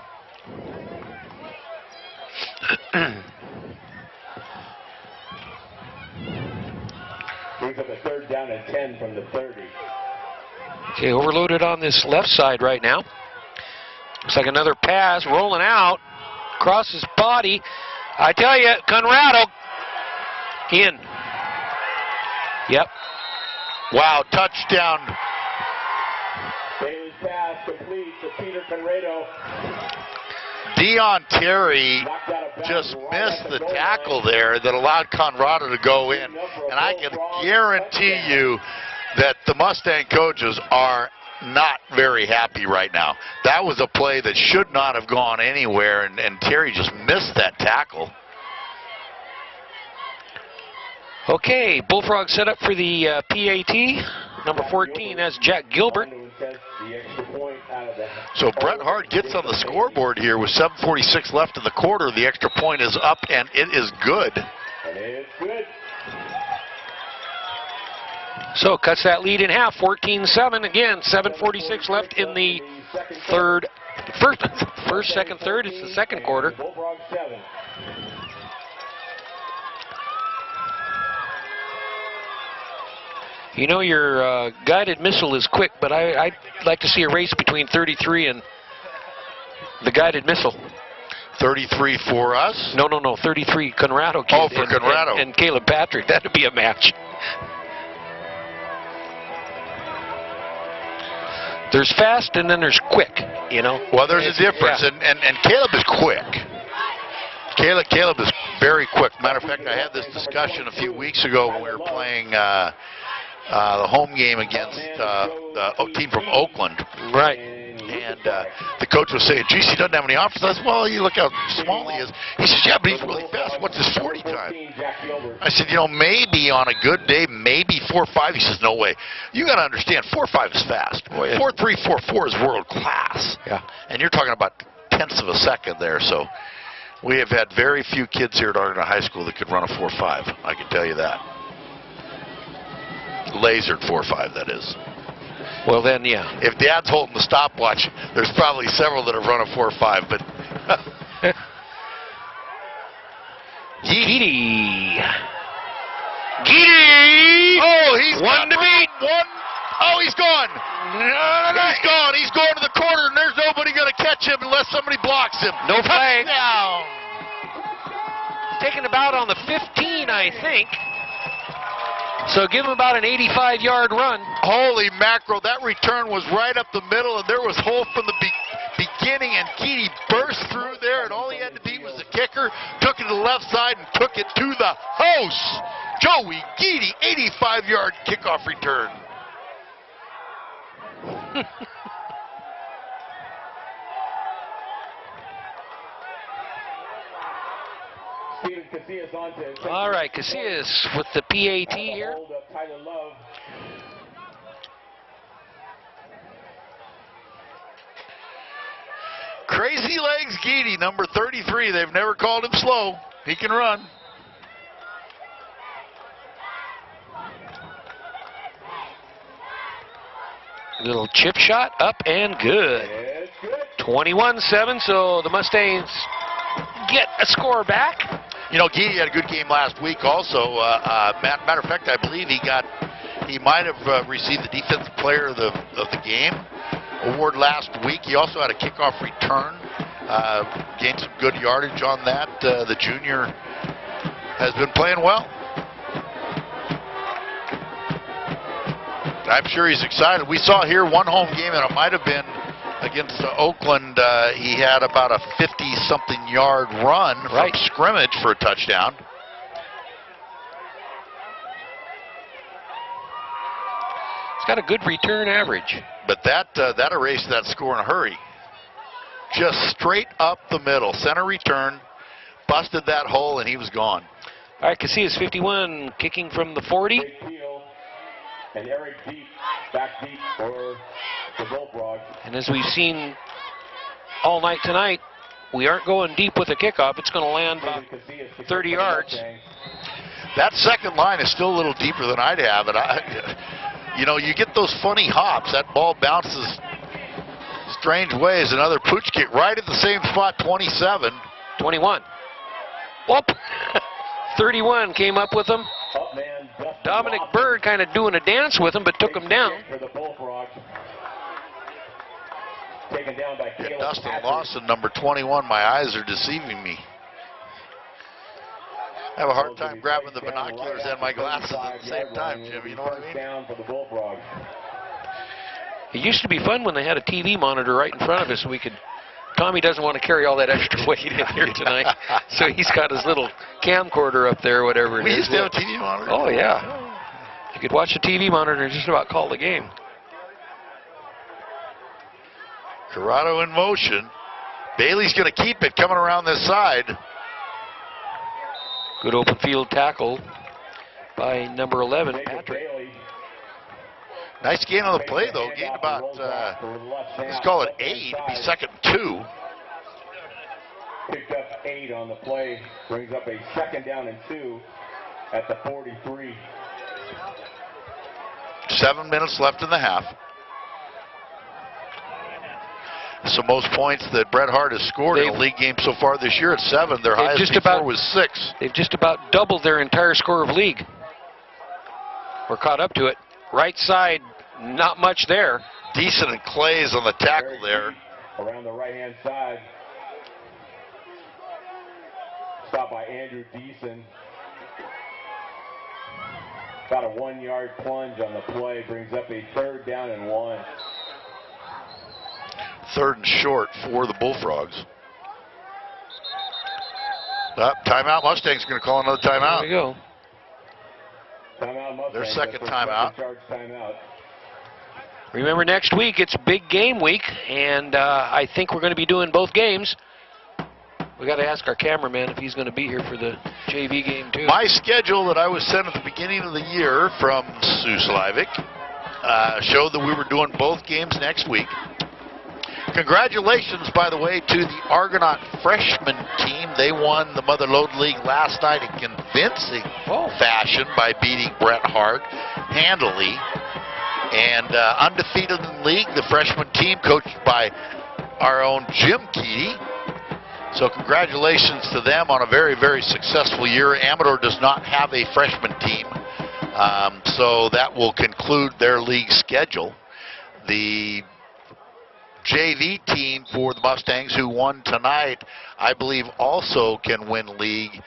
Brings up a 3rd down and 10 from the 30. Okay, overloaded on this left side right now. Looks like another pass rolling out. Across his body. I tell you, Conrado in. Yep. Wow, touchdown. Bailey's pass complete to Peter Conrado. Dion Terry just missed the tackle there that allowed Conrado to go in. And I can guarantee you that the Mustang coaches are not very happy right now. That was a play that should not have gone anywhere, and Terry just missed that tackle. Okay, Bullfrog set up for the PAT. Number 14, that's Jack Gilbert. So Bret Hart gets on the scoreboard here with 7:46 left in the quarter. The extra point is up, and it is good. And it's good. So it cuts that lead in half, 14-7. Again, 7:46 left in the third. First, second, third. It's the second quarter. Bullfrogs 7. You know, your guided missile is quick, but I'd like to see a race between 33 and the guided missile. 33 for us? No, 33 Conrado kid. Oh, for Conrado. And Caleb Patrick. That would be a match. There's fast and then there's quick, you know. Well, there's a difference, yeah. and Caleb is quick. Caleb is very quick. Matter of fact, I had this discussion a few weeks ago when we were playing the home game against the team from Oakland. Right. And the coach was saying, geez, he doesn't have any options. I said, well, you look how small he is. He says, yeah, but he's really fast. What's his 40 time? I said, you know, maybe on a good day, maybe 4.5. He says, no way. You got to understand, 4.5 is fast. Oh, yeah. 4.3, 4.4 is world class. Yeah. And you're talking about tenths of a second there. So we have had very few kids here at Argonaut High School that could run a 4.5. I can tell you that. Lasered 4.5, that is. Well, then, yeah. If Dad's holding the stopwatch, there's probably several that have run a 4.5, but... Geedy! Oh, he's one to beat! One. Oh, he's gone! He's gone! He's going to the corner, and there's nobody going to catch him unless somebody blocks him. No flag. Touchdown! Taking about on the 15, I think. So give him about an 85-yard run. Holy mackerel, that return was right up the middle, and there was hole from the beginning, and Geedy burst through there, and all he had to beat was the kicker, took it to the left side, and took it to the house. Joey Geedy, 85-yard kickoff return. All right, Casillas with the PAT here. Crazy Legs Geedy, number 33. They've never called him slow. He can run. Little chip shot, up and good. 21-7, so the Mustangs get a score back. You know, Geedy had a good game last week also. Matter of fact, I believe he might have received the Defensive Player of the Game award last week. He also had a kickoff return. Gained some good yardage on that. The junior has been playing well. I'm sure he's excited. We saw here one home game, and it might have been against Oakland. He had about a 50-something yard run from scrimmage for a touchdown. He's got a good return average. But that erased that score in a hurry. Just straight up the middle. Center return, busted that hole, and he was gone. All right, Casillas 51, kicking from the 40. And Eric deep, back deep for the Bullfrogs. And as we've seen all night tonight, we aren't going deep with a kickoff. It's going to land about 30 yards. That second line is still a little deeper than I'd have it. You know, you get those funny hops. That ball bounces strange ways. Another pooch kick right at the same spot, 27. 21. Whoop. 31 came up with him. Dominic Bird kind of doing a dance with him, but took him down. Yeah, Dustin Lawson, number 21. My eyes are deceiving me. I have a hard time grabbing the binoculars and my glasses at the same time, Jim. You know what I mean? It used to be fun when they had a TV monitor right in front of us, so we could. Tommy doesn't want to carry all that extra weight in here tonight, so he's got his little camcorder up there, whatever it is. We used to have a TV monitor. Oh, yeah. You could watch the TV monitor and just about call the game. Corrado in motion. Bailey's going to keep it coming around this side. Good open field tackle by number 11, Patrick. Nice gain on the play, though. Gained about, let's call it 8. It'd be second and 2. picked up 8 on the play. Brings up a 2nd down and 2 at the 43. 7 minutes left in the half. So most points that Bret Hart has scored in a league game so far this year at 7. Their highest before was 6. They've just about doubled their entire score of league. We're caught up to it. Right side, not much there. Decent and Clay's on the tackle there. Around the right-hand side. Stopped by Andrew Deason. Got a 1-yard plunge on the play. Brings up a 3rd down and 1. 3rd and short for the Bullfrogs. Timeout. Mustang's going to call another timeout. There we go. Timeout Mustangs. Their second timeout. Remember, next week it's big game week, and I think we're going to be doing both games. We got to ask our cameraman if he's going to be here for the JV game too. My schedule that I was sent at the beginning of the year from Sue Slavic showed that we were doing both games next week. Congratulations, by the way, to the Argonaut freshman team. They won the Mother Lode League last night in convincing fashion by beating Bret Hart handily. And undefeated in the league, the freshman team coached by our own Jim Keaty. So congratulations to them on a very, very successful year. Amador does not have a freshman team, so that will conclude their league schedule. The JV team for the Mustangs, who won tonight, I believe also can win league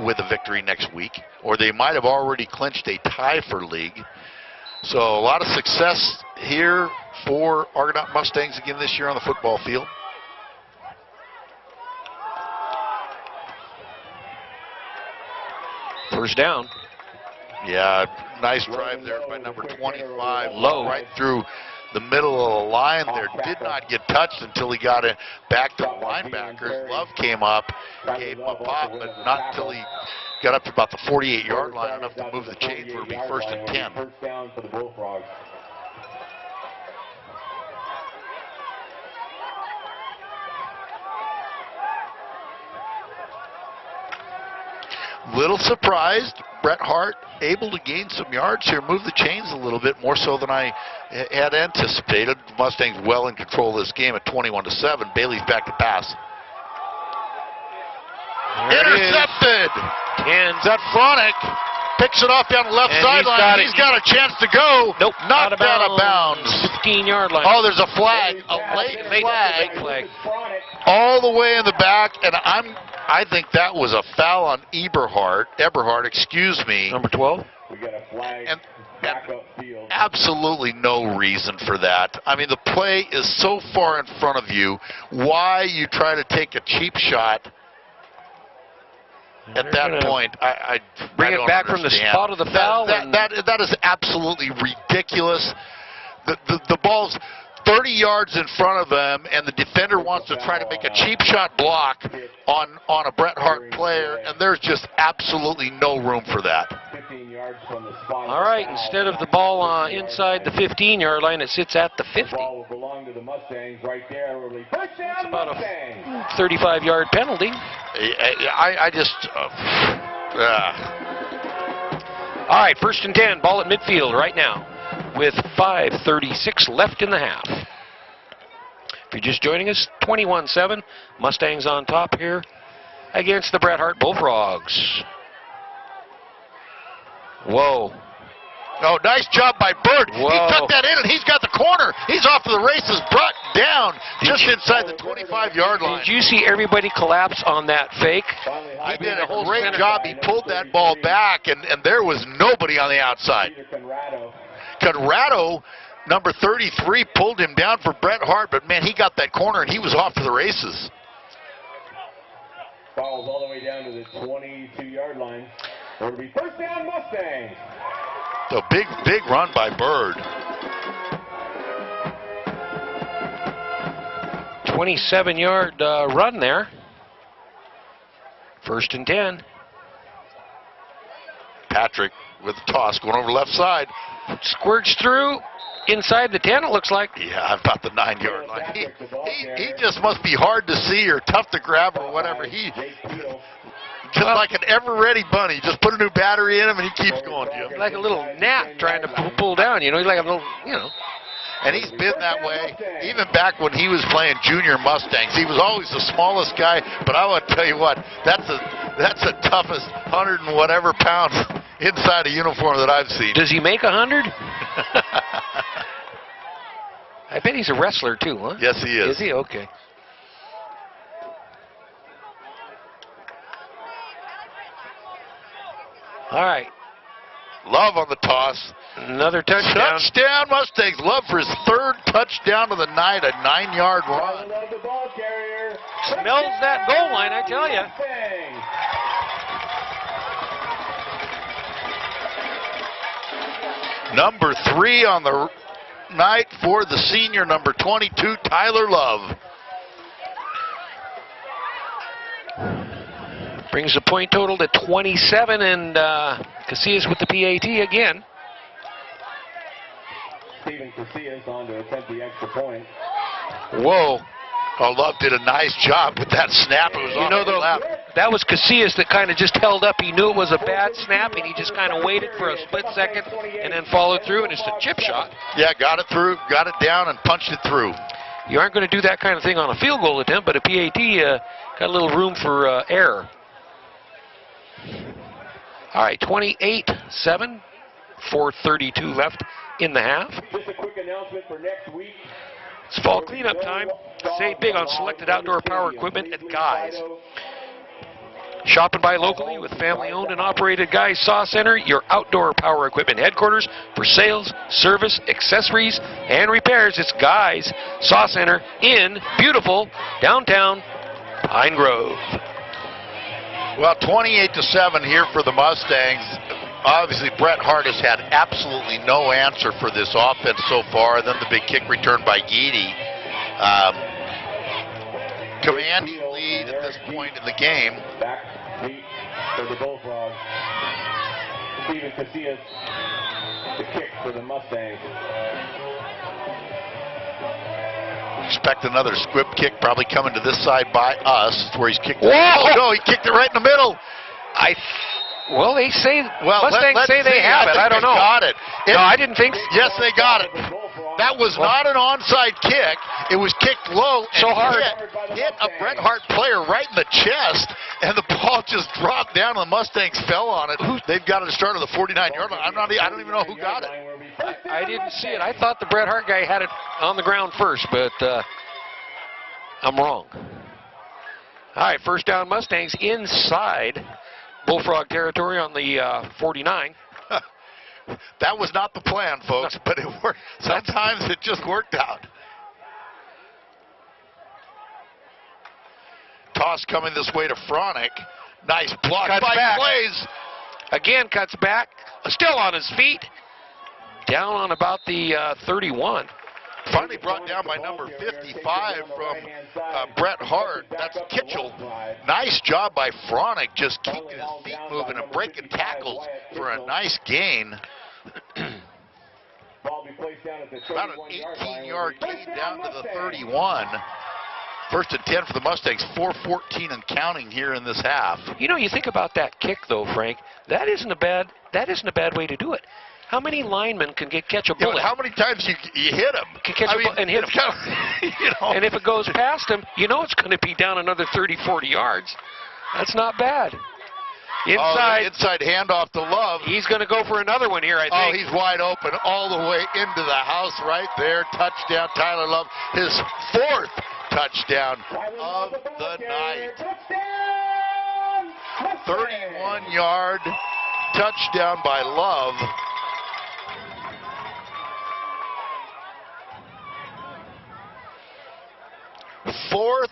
with a victory next week, or they might have already clinched a tie for league. So a lot of success here for Argonaut Mustangs again this year on the football field. First down. Yeah, nice drive there by number 25. Low. Right through the middle of the line there. Did not get touched until he got it back to the linebackers. Love came up, gave him a pop, but not until he got up to about the 48-yard line, enough to move the chains where it would be 1st and 10. First down for the Bullfrogs. Little surprised, Bret Hart able to gain some yards here, move the chains a little bit more so than I had anticipated. Mustangs well in control of this game at 21-7. Bailey's back to pass. Intercepted! And Zatfronic picks it off down the left sideline. He's got a chance to go. Nope, knocked out of bounds. 15-yard line. Oh, there's a flag, a late flag, all the way in the back, and I think that was a foul on Eberhard, excuse me. Number 12. We got a flag. And back up field. Absolutely no reason for that. I mean, the play is so far in front of you. Why you try to take a cheap shot at that point? I bring don't it back understand. from the spot of the foul. That is absolutely ridiculous. The ball's 30 yards in front of them, and the defender wants to try to make a cheap shot block on a Bret Hart player, and there's just absolutely no room for that. 15 yards from the spot. All right, instead of the ball inside the 15-yard line, it sits at the 50. The ball will belong to the Mustangs right there. First down, It's about Mustangs. a 35-yard penalty. I just... All right, 1st and 10, ball at midfield right now with 5:36 left in the half. If you're just joining us, 21-7, Mustangs on top here against the Bret Hart Bullfrogs. Whoa. Oh, nice job by Bird. Whoa. He took that in, and he's got the corner. He's off to the races, brought down just inside the 25-yard line. Did you see everybody collapse on that fake? He did a great job. He pulled that ball back, and there was nobody on the outside. Conrado, number 33, pulled him down for Bret Hart, but man, he got that corner, and he was off to the races. Fouls all the way down to the 22-yard line. It'll be first down, Mustangs. A big run by Bird. 27-yard run there. 1st and 10. Patrick with the toss going over left side. Squirts through inside the 10, it looks like. Yeah, about the 9-yard line. He just must be hard to see or tough to grab or whatever. He just like an ever-ready bunny. Just put a new battery in him and he keeps going, Jim. Like a little gnat trying to pull down, you know. He's like a little, you know. And he's been that way even back when he was playing junior Mustangs. He was always the smallest guy, but I want to tell you what, that's the toughest 100 and whatever pounds inside a uniform that I've seen. Does he make 100? I bet he's a wrestler too, huh? Yes, he is. Is he? Okay. All right. Love on the toss. Another touchdown. Touchdown Mustangs. Love for his 3rd touchdown of the night, a 9-yard run. Smells that goal line, I tell you. Number 3 on the night for the senior, number 22, Tyler Love. Brings the point total to 27, and Casillas with the PAT again. Steven Casillas on to attempt the extra point. Whoa. Oh, Love did a nice job with that snap. It was on the left. That was Casillas that kind of just held up. He knew it was a bad snap, and he just kind of waited for a split second and then followed through, and it's a chip shot. Yeah, got it through, got it down, and punched it through. You aren't going to do that kind of thing on a field goal attempt, but a PAT got a little room for error. All right, 28-7, 4:32 left in the half. Just a quick announcement for next week. It's fall cleanup time. Save big on selected outdoor power equipment at Guy's. Shop and buy locally with family-owned and operated Guy's Saw Center, your outdoor power equipment headquarters for sales, service, accessories, and repairs. It's Guy's Saw Center in beautiful downtown Pine Grove. Well, 28-7 here for the Mustangs. Obviously, Bret Hart has had absolutely no answer for this offense so far. And then the big kick return by Geedy. Commanding lead at this point in the game. Back feet for the Bullfrogs. Steven Casillas, the kick for the Mustangs. Expect another squib kick probably coming to this side by us, where he's kicked it. Whoa! Oh, no, he kicked it right in the middle. Well, they say, Mustangs let's say they see. have it. I don't know. Got it. No, I didn't think so. Yes, they got it. That was not an onside kick. It was kicked low and So hard. hit a Bret Hart player right in the chest, and the ball just dropped down, and the Mustangs fell on it. They've got it to start at the 49-yard line. I don't even know who got it. I didn't see it. I thought the Bret Hart guy had it on the ground first, but I'm wrong. All right, first down Mustangs inside Bullfrog territory on the 49. That was not the plan, folks, but it worked. Sometimes it just worked out. Toss coming this way to Fronick. Nice block by Blaze. Again cuts back, still on his feet. Down on about the 31. Finally brought down by number 55 from Bret Hart. That's Kitchell. Nice job by Fronick, just keeping his feet moving and breaking tackles for a nice gain. About an 18-yard gain down to the 31. First and 10 for the Mustangs, 4:14 and counting here in this half. You know, you think about that kick though, Frank. That isn't a bad way to do it. How many linemen can catch a bullet? Yeah, how many times you hit him? Can catch a bullet and hit him. Kind of, you know. And if it goes past him, you know it's going to be down another 30, 40 yards. That's not bad. Inside handoff to Love. He's going to go for another one here, I think. Oh, he's wide open all the way into the house right there. Touchdown, Tyler Love. His 4th touchdown of the night. 31-yard touchdown by Love. Fourth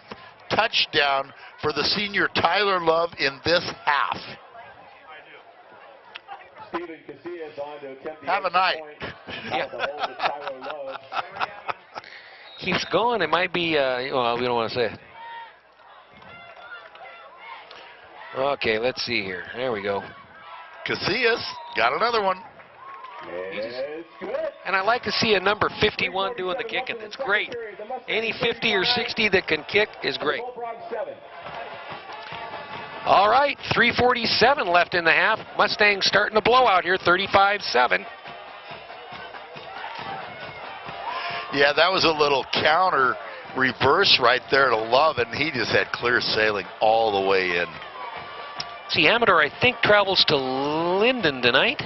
touchdown for the senior Tyler Love in this half. Have a night. Keeps going. It might be, well, we don't want to say it. Okay, let's see here. There we go. Casillas got another one. It's good. And I like to see a number 51 doing the kicking. It's great. Any 50 or 60 that can kick is great. All right, 3:47 left in the half. Mustangs starting a blowout here, 35-7. Yeah, that was a little counter reverse right there to Love, and he just had clear sailing all the way in. See, Amador, I think, travels to Linden tonight.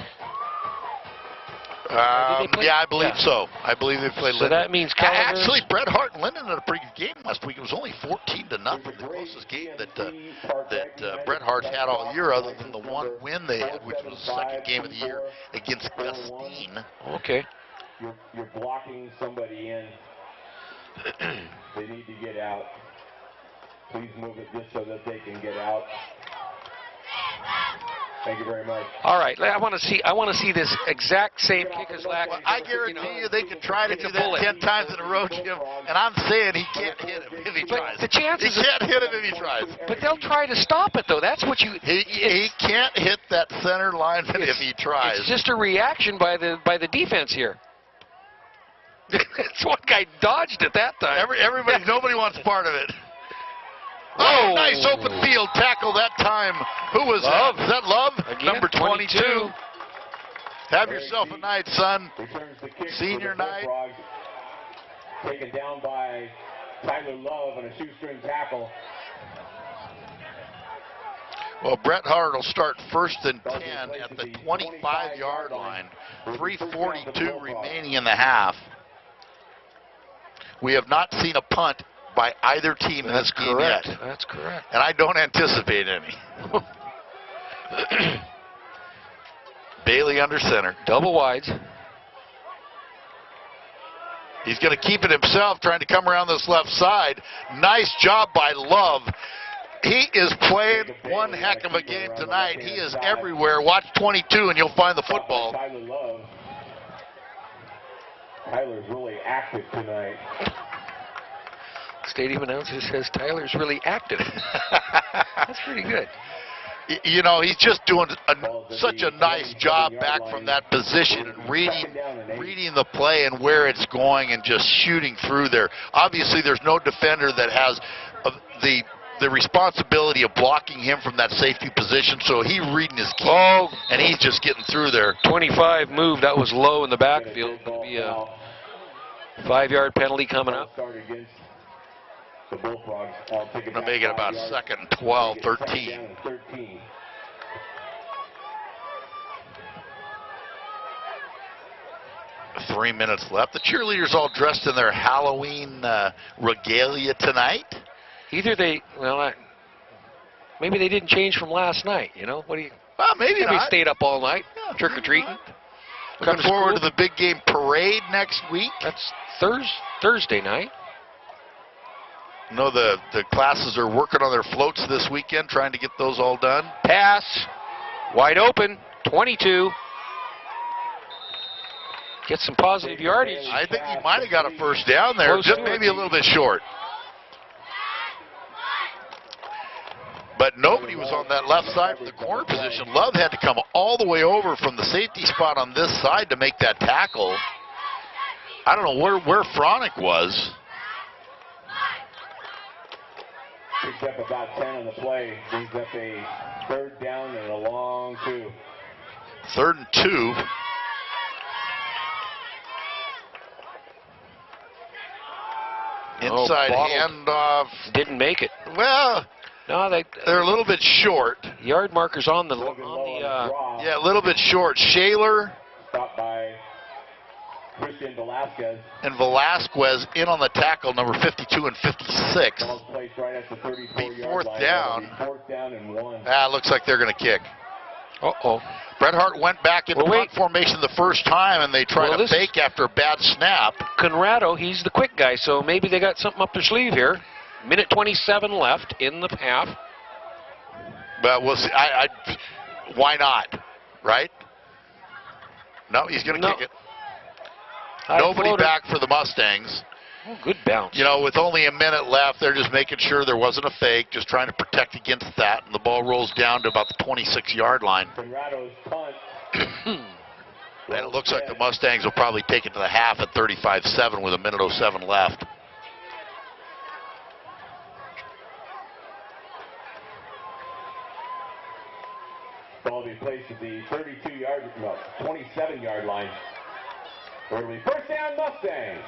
Yeah, I believe so. I believe they played So Linden. that means Calibers. Actually, Bret Hart and Linden had a pretty good game last week. It was only 14-0. The closest game that Bret Hart had all year, other than the one win they had, which was the second game of the year against Gustine. Okay. You're blocking somebody in. They need to get out. Please move it just so that they can get out. Thank you very much. All right, I want to see this exact same kick as last. Well, I guarantee you they can try to do that 10 times in a row, Jim, and I'm saying he can't hit him if he tries. The chances he can't hit him if he tries. But they'll try to stop it, though. That's what you. He can't hit that center lineman if he tries. It's just a reaction by the defense here. This one guy dodged it that time. Nobody wants part of it. Oh, nice open field tackle that time. Who was Love. that? Is that Love? Again, Number 22. Have yourself a night, son. Returns the kick Senior for the night. Bullfrogs. Taken down by Tyler Love on a shoestring tackle. Well, Bret Hart will start 1st and 10 at the 25-yard line. 3:42 remaining in the half. We have not seen a punt by either team in this game yet. That's correct. And I don't anticipate any. Bailey under center. Double wides. He's going to keep it himself, trying to come around this left side. Nice job by Love. He is playing one heck of a game tonight. He is everywhere. Watch 22 and you'll find the football. Tyler Love. Tyler's really active tonight. Stadium announcer says Tyler's really active. That's pretty good. You know, he's just doing such a nice job back from that position and reading the play and where it's going and just shooting through there. Obviously, there's no defender that has the responsibility of blocking him from that safety position, so he's reading his key, and he's just getting through there. 25 move. That was low in the backfield. Going to be a 5-yard penalty coming up. The Bullfrogs Going to make it about 2nd and 12, 13. 3 minutes left. The cheerleaders all dressed in their Halloween regalia tonight. Either maybe they didn't change from last night. You know, what do you? Well, maybe not. Stayed up all night, trick or treating. Looking forward to the big game parade next week. That's Thursday night. No, the classes are working on their floats this weekend, trying to get those all done. Pass, wide open, 22. Get some positive yardage. I think he might have got a first down there, just maybe a little bit short. But nobody was on that left side for the corner position. Love had to come all the way over from the safety spot on this side to make that tackle. I don't know where Fronick was. Picks up about 10 on the play. Brings up a 3rd down and a long 2. 3rd and 2. Inside handoff. Didn't make it. Well, no, they're a little bit short. Yard markers on the yeah, a little bit short. Shaler. Stopped by Christian Velasquez. And Velasquez in on the tackle, number 52 and 56. Right at the 4th down. 4th down and 1. Looks like they're going to kick. Uh-oh. Bret Hart went back into punt formation the first time, and they tried to fake after a bad snap. Conrado, he's the quick guy, so maybe they got something up their sleeve here. Minute 27 left in the half. But we'll see. Why not, right? No, he's going to kick it. Nobody back for the Mustangs. Oh, good bounce. You know, with only a minute left, they're just making sure there wasn't a fake, just trying to protect against that, and the ball rolls down to about the 26-yard line. Conrado's punt. And it looks like the Mustangs will probably take it to the half at 35-7 with a minute 07 left. Ball will be placed at the 27-yard line. It'll be first down, Mustangs.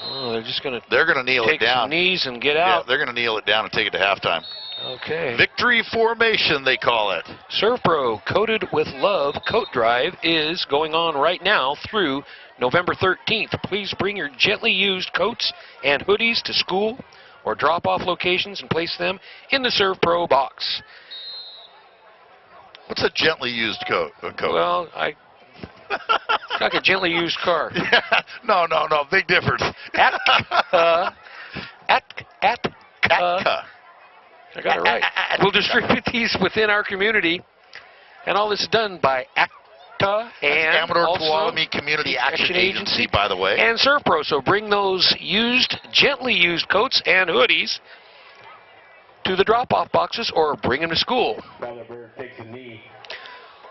Oh, they're just going to kneel it take down. some knees and get Yeah, out. they're going to kneel it down and take it to halftime. Okay. Victory formation, they call it. ServPro Coated with Love Coat Drive is going on right now through November 13th. Please bring your gently used coats and hoodies to school or drop-off locations and place them in the ServPro box. What's a gently used coat? Well, it's like a gently used car. Yeah, no, big difference. I got it right. We'll distribute these within our community, and all this is done by ACTA and Amador also Tuolumne Community Action Agency, by the way. And ServPro. So bring those gently used coats and hoodies to the drop-off boxes or bring them to school. Featherbird takes a knee.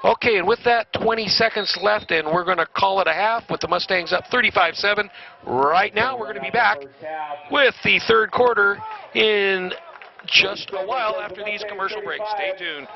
Okay, and with that, 20 seconds left, and we're going to call it a half with the Mustangs up 35-7. Right now, we're going to be back with the third quarter in just a while after these commercial breaks. Stay tuned.